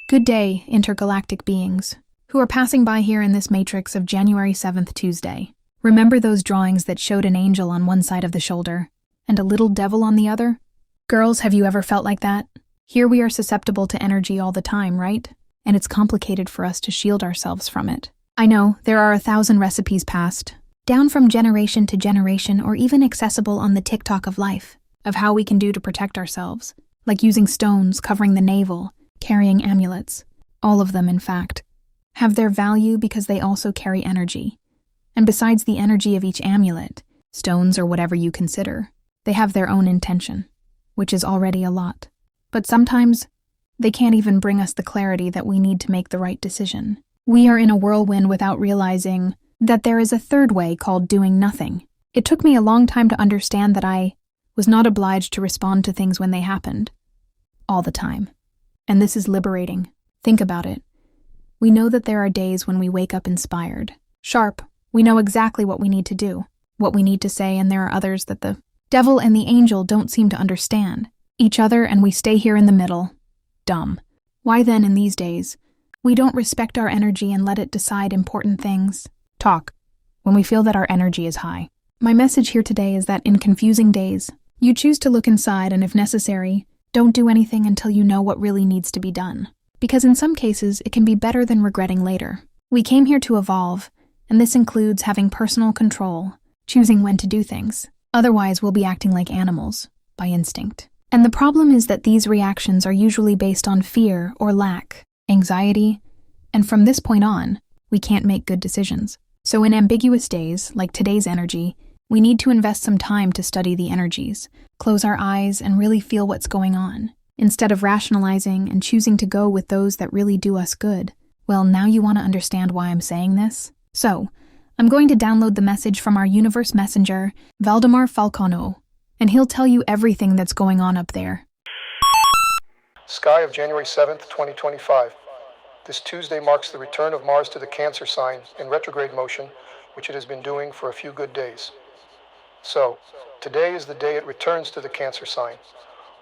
Good day, intergalactic beings, who are passing by here in this matrix of January 7th, Tuesday. Remember those drawings that showed an angel on one side of the shoulder and a little devil on the other? Girls, have you ever felt like that? Here we are susceptible to energy all the time, right? And it's complicated for us to shield ourselves from it. I know, there are 1,000 recipes passed, down from generation to generation, or even accessible on the TikTok of life, of how we can do to protect ourselves, like using stones, covering the navel, carrying amulets. All of them, in fact, have their value because they also carry energy. And besides the energy of each amulet, stones or whatever you consider, they have their own intention, which is already a lot. But sometimes, they can't even bring us the clarity that we need to make the right decision. We are in a whirlwind without realizing that there is a third way called doing nothing. It took me a long time to understand that I was not obliged to respond to things when they happened, all the time. And this is liberating. Think about it. We know that there are days when we wake up inspired, sharp. We know exactly what we need to do, what we need to say, and there are others that the devil and the angel don't seem to understand each other, and we stay here in the middle. Dumb. Why then, in these days, we don't respect our energy and let it decide important things? Talk, when we feel that our energy is high. My message here today is that in confusing days, you choose to look inside and, if necessary, don't do anything until you know what really needs to be done. Because in some cases, it can be better than regretting later. We came here to evolve, and this includes having personal control, choosing when to do things. Otherwise, we'll be acting like animals, by instinct. And the problem is that these reactions are usually based on fear or lack, anxiety, and from this point on, we can't make good decisions. So in ambiguous days, like today's energy, we need to invest some time to study the energies, close our eyes, and really feel what's going on. Instead of rationalizing and choosing to go with those that really do us good. Well, now you want to understand why I'm saying this? So, I'm going to download the message from our universe messenger, Valdemar Falcano, and he'll tell you everything that's going on up there. Sky of January 7th, 2025. This Tuesday marks the return of Mars to the Cancer sign in retrograde motion, which it has been doing for a few good days. So, today is the day it returns to the Cancer sign.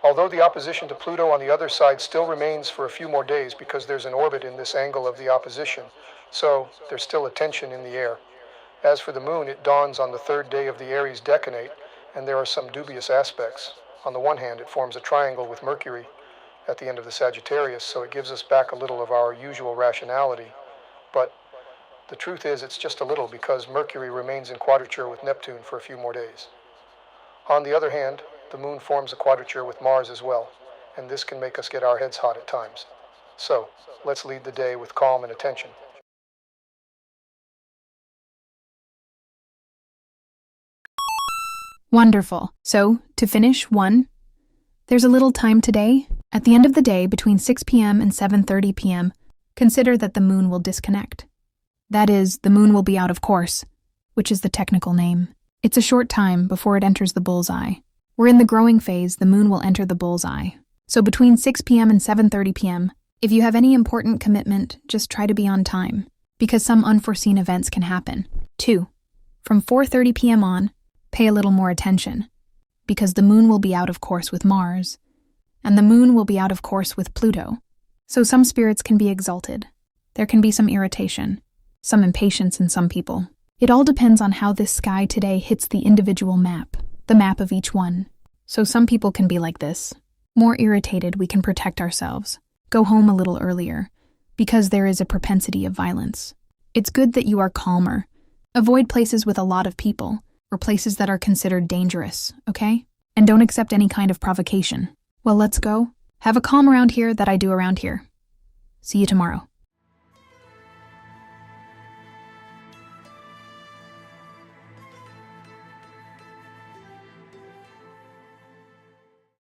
Although the opposition to Pluto on the other side still remains for a few more days because there's an orbit in this angle of the opposition, so there's still a tension in the air. As for the moon, it dawns on the third day of the Aries decanate, and there are some dubious aspects. On the one hand, it forms a triangle with Mercury at the end of the Sagittarius, so it gives us back a little of our usual rationality. But the truth is, it's just a little because Mercury remains in quadrature with Neptune for a few more days. On the other hand, the moon forms a quadrature with Mars as well, and this can make us get our heads hot at times. So, let's lead the day with calm and attention. Wonderful. So, to finish, 1, there's a little time today. At the end of the day, between 6 p.m. and 7:30 p.m., consider that the moon will disconnect. That is, the moon will be out of course, which is the technical name. It's a short time before it enters the bullseye. We're in the growing phase, the moon will enter the bullseye. So between 6 p.m. and 7:30 p.m., if you have any important commitment, just try to be on time, because some unforeseen events can happen. 2, from 4:30 p.m. on, pay a little more attention, because the moon will be out of course with Mars, and the moon will be out of course with Pluto. So some spirits can be exalted. There can be some irritation, some impatience in some people. It all depends on how this sky today hits the individual map, the map of each one. So some people can be like this. More irritated, we can protect ourselves. Go home a little earlier, because there is a propensity of violence. It's good that you are calmer. Avoid places with a lot of people, or places that are considered dangerous, okay? And don't accept any kind of provocation. Well, let's go. Have a calm around here that I do around here. See you tomorrow.